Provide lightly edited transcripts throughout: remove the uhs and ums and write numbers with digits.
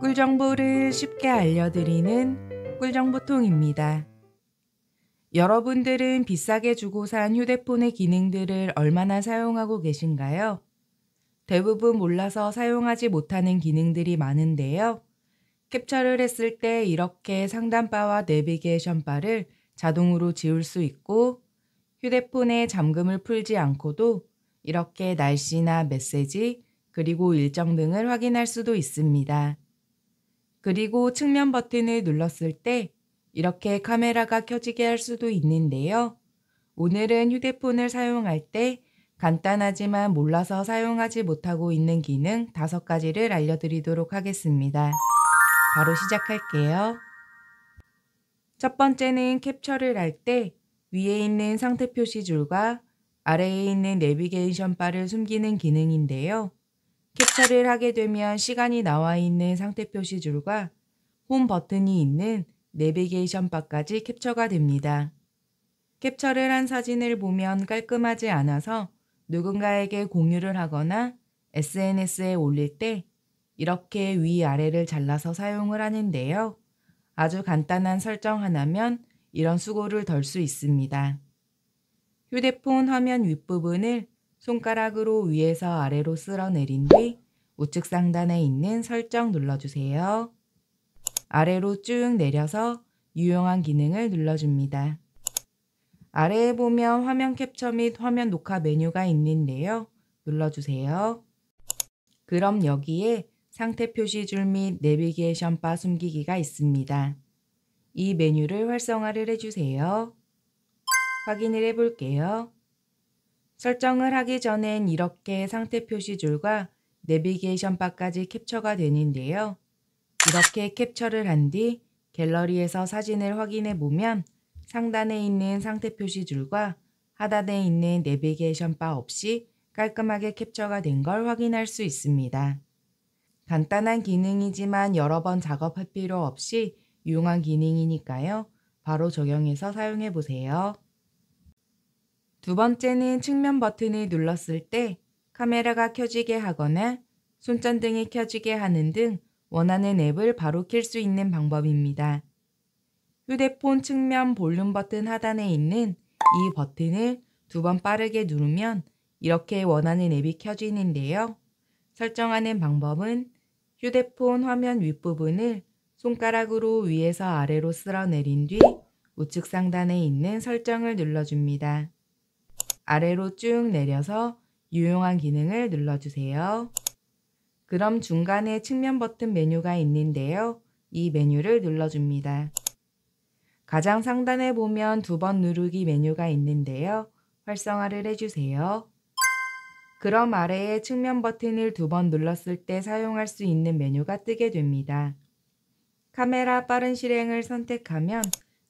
꿀 정보를 쉽게 알려드리는 꿀정보통입니다. 여러분들은 비싸게 주고 산 휴대폰의 기능들을 얼마나 사용하고 계신가요? 대부분 몰라서 사용하지 못하는 기능들이 많은데요. 캡처를 했을 때 이렇게 상단바와 내비게이션 바를 자동으로 지울 수 있고, 휴대폰의 잠금을 풀지 않고도 이렇게 날씨나 메시지, 그리고 일정 등을 확인할 수도 있습니다. 그리고 측면 버튼을 눌렀을 때 이렇게 카메라가 켜지게 할 수도 있는데요. 오늘은 휴대폰을 사용할 때 간단하지만 몰라서 사용하지 못하고 있는 기능 5가지를 알려드리도록 하겠습니다. 바로 시작할게요. 첫 번째는 캡처를 할 때 위에 있는 상태 표시 줄과 아래에 있는 내비게이션 바를 숨기는 기능인데요. 캡처를 하게 되면 시간이 나와 있는 상태 표시 줄과 홈 버튼이 있는 내비게이션 바까지 캡처가 됩니다. 캡처를 한 사진을 보면 깔끔하지 않아서 누군가에게 공유를 하거나 SNS에 올릴 때 이렇게 위아래를 잘라서 사용을 하는데요. 아주 간단한 설정 하나면 이런 수고를 덜 수 있습니다. 휴대폰 화면 윗부분을 손가락으로 위에서 아래로 쓸어내린 뒤 우측 상단에 있는 설정 눌러주세요. 아래로 쭉 내려서 유용한 기능을 눌러줍니다. 아래에 보면 화면 캡처 및 화면 녹화 메뉴가 있는데요. 눌러주세요. 그럼 여기에 상태 표시줄 및 내비게이션 바 숨기기가 있습니다. 이 메뉴를 활성화를 해주세요. 확인을 해볼게요. 설정을 하기 전엔 이렇게 상태 표시줄과 내비게이션 바까지 캡처가 되는데요. 이렇게 캡처를 한 뒤 갤러리에서 사진을 확인해 보면 상단에 있는 상태 표시줄과 하단에 있는 내비게이션 바 없이 깔끔하게 캡처가 된 걸 확인할 수 있습니다. 간단한 기능이지만 여러 번 작업할 필요 없이 유용한 기능이니까요. 바로 적용해서 사용해 보세요. 두 번째는 측면 버튼을 눌렀을 때 카메라가 켜지게 하거나 손전등이 켜지게 하는 등 원하는 앱을 바로 켤 수 있는 방법입니다. 휴대폰 측면 볼륨 버튼 하단에 있는 이 버튼을 2번 빠르게 누르면 이렇게 원하는 앱이 켜지는데요. 설정하는 방법은 휴대폰 화면 윗부분을 손가락으로 위에서 아래로 쓸어내린 뒤 우측 상단에 있는 설정을 눌러줍니다. 아래로 쭉 내려서 유용한 기능을 눌러주세요. 그럼 중간에 측면 버튼 메뉴가 있는데요. 이 메뉴를 눌러줍니다. 가장 상단에 보면 2번 누르기 메뉴가 있는데요. 활성화를 해주세요. 그럼 아래에 측면 버튼을 2번 눌렀을 때 사용할 수 있는 메뉴가 뜨게 됩니다. 카메라 빠른 실행을 선택하면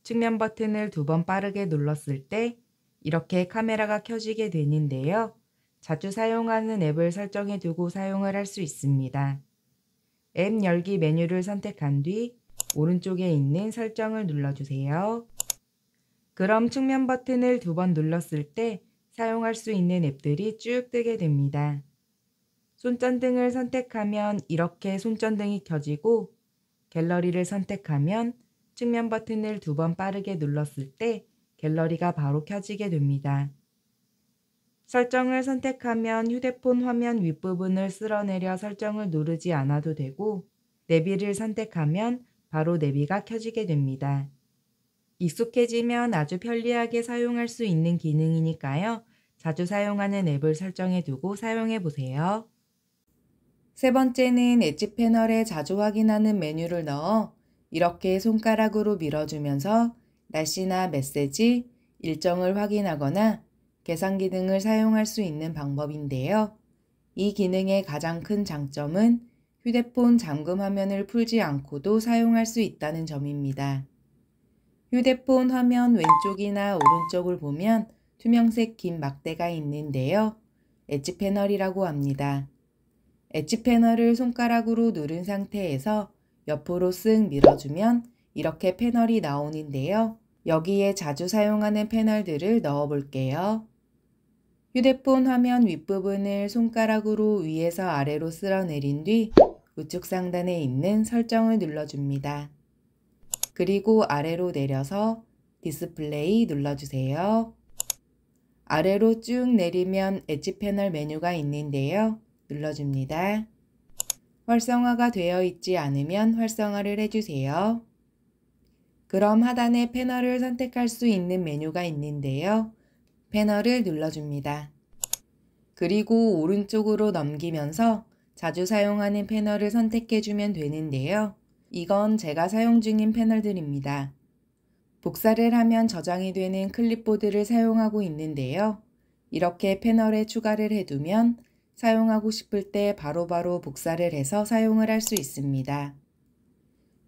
측면 버튼을 2번 빠르게 눌렀을 때 이렇게 카메라가 켜지게 되는데요. 자주 사용하는 앱을 설정해 두고 사용을 할 수 있습니다. 앱 열기 메뉴를 선택한 뒤 오른쪽에 있는 설정을 눌러주세요. 그럼 측면 버튼을 2번 눌렀을 때 사용할 수 있는 앱들이 쭉 뜨게 됩니다. 손전등을 선택하면 이렇게 손전등이 켜지고 갤러리를 선택하면 측면 버튼을 2번 빠르게 눌렀을 때 갤러리가 바로 켜지게 됩니다. 설정을 선택하면 휴대폰 화면 윗부분을 쓸어내려 설정을 누르지 않아도 되고 내비를 선택하면 바로 내비가 켜지게 됩니다. 익숙해지면 아주 편리하게 사용할 수 있는 기능이니까요. 자주 사용하는 앱을 설정해 두고 사용해 보세요. 세 번째는 엣지 패널에 자주 확인하는 메뉴를 넣어 이렇게 손가락으로 밀어주면서 날씨나 메시지, 일정을 확인하거나 계산기 등을 사용할 수 있는 방법인데요. 이 기능의 가장 큰 장점은 휴대폰 잠금 화면을 풀지 않고도 사용할 수 있다는 점입니다. 휴대폰 화면 왼쪽이나 오른쪽을 보면 투명색 긴 막대가 있는데요. 엣지 패널이라고 합니다. 엣지 패널을 손가락으로 누른 상태에서 옆으로 쓱 밀어주면 이렇게 패널이 나오는데요. 여기에 자주 사용하는 패널들을 넣어 볼게요. 휴대폰 화면 윗부분을 손가락으로 위에서 아래로 쓸어내린 뒤 우측 상단에 있는 설정을 눌러줍니다. 그리고 아래로 내려서 디스플레이 눌러주세요. 아래로 쭉 내리면 엣지 패널 메뉴가 있는데요. 눌러줍니다. 활성화가 되어 있지 않으면 활성화를 해주세요. 그럼 하단에 패널을 선택할 수 있는 메뉴가 있는데요. 패널을 눌러줍니다. 그리고 오른쪽으로 넘기면서 자주 사용하는 패널을 선택해주면 되는데요. 이건 제가 사용 중인 패널들입니다. 복사를 하면 저장이 되는 클립보드를 사용하고 있는데요. 이렇게 패널에 추가를 해두면 사용하고 싶을 때 바로바로 복사를 해서 사용을 할 수 있습니다.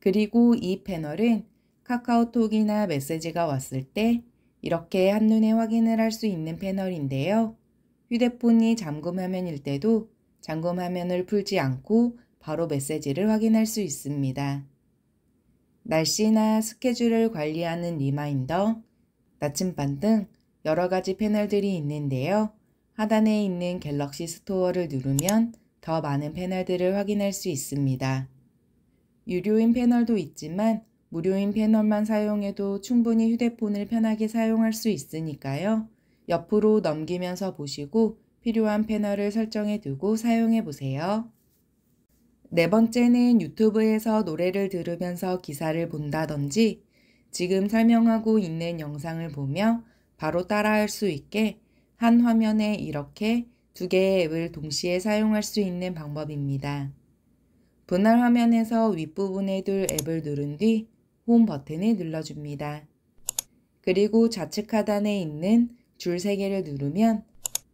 그리고 이 패널은 카카오톡이나 메시지가 왔을 때 이렇게 한눈에 확인을 할 수 있는 패널인데요. 휴대폰이 잠금 화면일 때도 잠금 화면을 풀지 않고 바로 메시지를 확인할 수 있습니다. 날씨나 스케줄을 관리하는 리마인더, 나침반 등 여러 가지 패널들이 있는데요. 하단에 있는 갤럭시 스토어를 누르면 더 많은 패널들을 확인할 수 있습니다. 유료인 패널도 있지만 무료인 패널만 사용해도 충분히 휴대폰을 편하게 사용할 수 있으니까요. 옆으로 넘기면서 보시고 필요한 패널을 설정해 두고 사용해 보세요. 네 번째는 유튜브에서 노래를 들으면서 기사를 본다든지 지금 설명하고 있는 영상을 보며 바로 따라할 수 있게 한 화면에 이렇게 두 개의 앱을 동시에 사용할 수 있는 방법입니다. 분할 화면에서 윗부분에 둘 앱을 누른 뒤 홈 버튼을 눌러줍니다. 그리고 좌측 하단에 있는 줄 3개를 누르면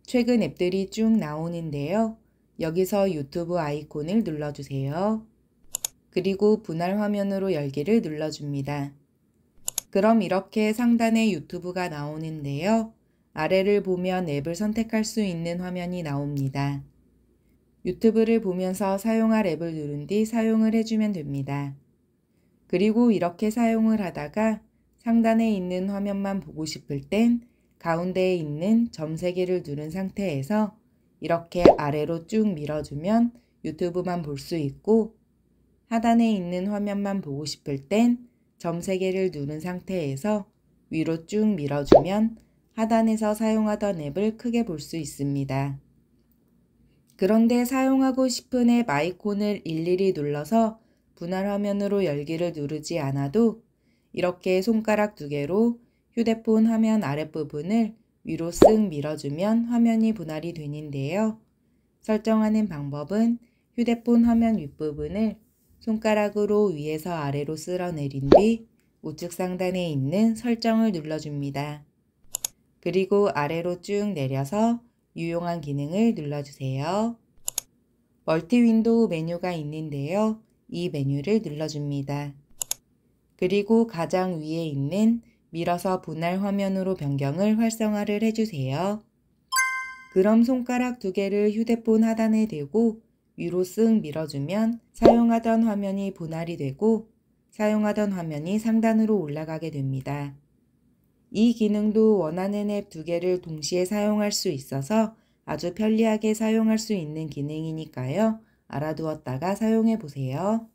최근 앱들이 쭉 나오는데요. 여기서 유튜브 아이콘을 눌러주세요. 그리고 분할 화면으로 열기를 눌러줍니다. 그럼 이렇게 상단에 유튜브가 나오는데요. 아래를 보면 앱을 선택할 수 있는 화면이 나옵니다. 유튜브를 보면서 사용할 앱을 누른 뒤 사용을 해주면 됩니다. 그리고 이렇게 사용을 하다가 상단에 있는 화면만 보고 싶을 땐 가운데에 있는 점 3개를 누른 상태에서 이렇게 아래로 쭉 밀어주면 유튜브만 볼 수 있고 하단에 있는 화면만 보고 싶을 땐 점 3개를 누른 상태에서 위로 쭉 밀어주면 하단에서 사용하던 앱을 크게 볼 수 있습니다. 그런데 사용하고 싶은 앱 아이콘을 일일이 눌러서 분할 화면으로 열기를 누르지 않아도 이렇게 손가락 2개로 휴대폰 화면 아랫부분을 위로 쓱 밀어주면 화면이 분할이 되는데요. 설정하는 방법은 휴대폰 화면 윗부분을 손가락으로 위에서 아래로 쓸어내린 뒤 우측 상단에 있는 설정을 눌러줍니다. 그리고 아래로 쭉 내려서 유용한 기능을 눌러주세요. 멀티 윈도우 메뉴가 있는데요. 이 메뉴를 눌러줍니다. 그리고 가장 위에 있는 밀어서 분할 화면으로 변경을 활성화를 해주세요. 그럼 손가락 2개를 휴대폰 하단에 대고 위로 쓱 밀어주면 사용하던 화면이 분할이 되고 사용하던 화면이 상단으로 올라가게 됩니다. 이 기능도 원하는 앱 2개를 동시에 사용할 수 있어서 아주 편리하게 사용할 수 있는 기능이니까요. 알아두었다가 사용해 보세요.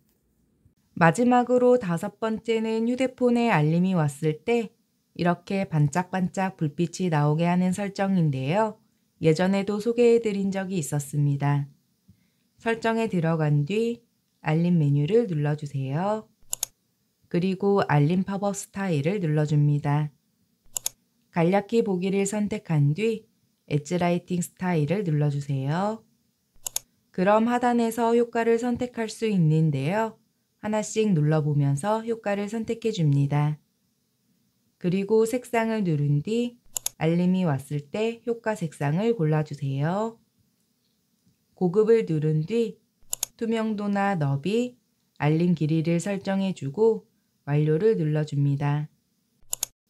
마지막으로 5번째는 휴대폰에 알림이 왔을 때 이렇게 반짝반짝 불빛이 나오게 하는 설정인데요. 예전에도 소개해 드린 적이 있었습니다. 설정에 들어간 뒤 알림 메뉴를 눌러주세요. 그리고 알림 팝업 스타일을 눌러줍니다. 간략히 보기를 선택한 뒤 엣지 라이팅 스타일을 눌러주세요. 그럼 하단에서 효과를 선택할 수 있는데요. 하나씩 눌러보면서 효과를 선택해 줍니다. 그리고 색상을 누른 뒤 알림이 왔을 때 효과 색상을 골라주세요. 고급을 누른 뒤 투명도나 너비, 알림 길이를 설정해 주고 완료를 눌러줍니다.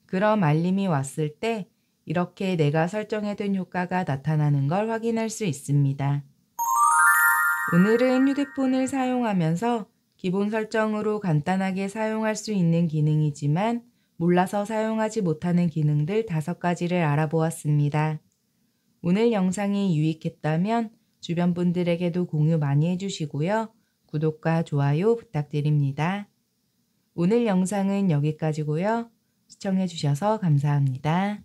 그럼 알림이 왔을 때 이렇게 내가 설정해둔 효과가 나타나는 걸 확인할 수 있습니다. 오늘은 휴대폰을 사용하면서 기본 설정으로 간단하게 사용할 수 있는 기능이지만 몰라서 사용하지 못하는 기능들 5가지를 알아보았습니다. 오늘 영상이 유익했다면 주변 분들에게도 공유 많이 해주시고요. 구독과 좋아요 부탁드립니다. 오늘 영상은 여기까지고요. 시청해 주셔서 감사합니다.